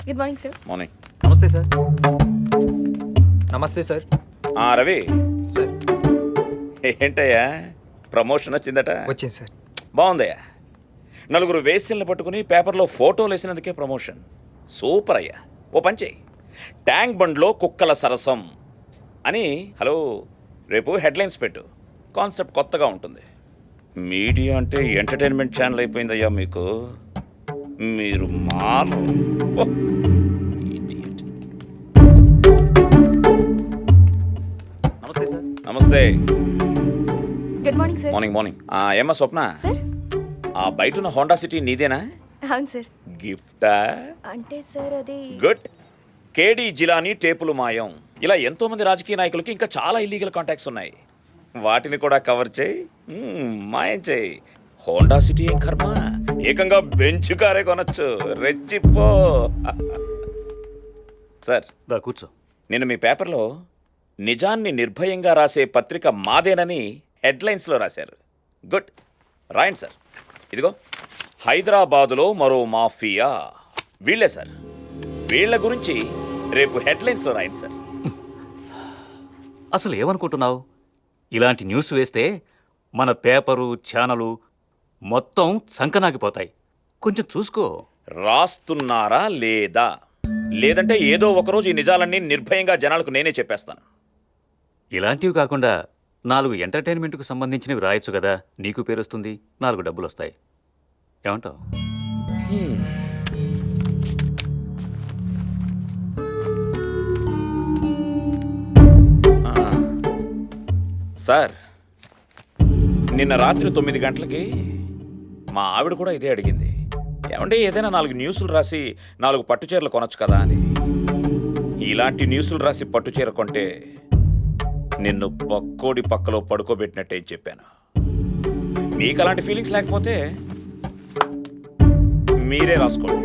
Good morning sir. Morning. నమస్తే sir. నమస్తే sir. Ravi sir ఏంటయ్యా ప్రమోషన్ వచ్చిందట? వచ్చింది సార్. బాగుందయ్యా. నలుగురు వేస్యల్ని పట్టుకుని పేపర్లో ఫోటోలు వేసినందుకే ప్రమోషన్. సూపర్ అయ్యా. ఓ పంచే ట్యాంక్ బండ్లో కుక్కల సరసం అని. హలో, రేపు హెడ్లైన్స్ పెట్టు. కాన్సెప్ట్ కొత్తగా ఉంటుంది. మీడియా అంటే ఎంటర్టైన్మెంట్ ఛానల్ అయిపోయిందయ్యా మీకు. మీరు మారు. నమస్తే సార్. నమస్తే. Good morning sir. Morning morning. ఏమ్మా స్వప్న, సార్ ఆ బయటున్న హోండా సిటీ నీదేనా? అవును సార్. గిఫ్టా? అంటే సార్ అది గుడ్. కేడి జిలానీ టేపులు మాయం. ఇలా ఎంతో మంది రాజకీయ నాయకులకి ఇంకా చాలా ఇల్లీగల్ కాంటాక్ట్స్ ఉన్నాయి. వాటిని కూడా కవర్ చేయి, మాయం చేయి. హోండా సిటీ ఏం కర్మ, ఏకంగా బెంచ్ కారే కొనొచ్చు. రెచ్చిపో. సార్ దా కూర్చో. నిన్న మీ పేపర్లో నిజాన్ని నిర్భయంగా రాసే పత్రిక మాదేనని హెడ్లైన్స్లో రాశారు. గుడ్, రాయండి సార్. ఇదిగో, హైదరాబాదులో మరో మాఫియా. వీళ్ళే సార్. వీళ్ళ గురించి రేపు హెడ్లైన్స్లో రాయండి సార్. అసలు ఏమనుకుంటున్నావు? ఇలాంటి న్యూస్ వేస్తే మన పేపరు ఛానలు మొత్తం సంకనాగిపోతాయి. కొంచెం చూసుకో. రాస్తున్నారా లేదా? లేదంటే ఏదో ఒకరోజు ఈ నిజాలన్నీ నిర్భయంగా జనాలకు నేనే చెప్పేస్తాను. ఇలాంటివి కాకుండా 4 ఎంటర్టైన్మెంట్కు సంబంధించినవి రాయొచ్చు కదా. నీకు పేరొస్తుంది, 4 డబ్బులు వస్తాయి. ఏమంటావు? సార్, నిన్న రాత్రి 9 గంటలకి మా ఆవిడ కూడా ఇదే అడిగింది. ఏమంటే ఏదైనా 4 న్యూస్లు రాసి 4 పట్టుచీరలు కొనొచ్చు కదా అని. ఇలాంటి న్యూస్లు రాసి పట్టుచీర కొంటే నిన్ను పక్కోడి పక్కలో పడుకోబెట్టినట్టే చెప్పాను. మీకు అలాంటి ఫీలింగ్స్ లేకపోతే మీరే రాసుకోండి.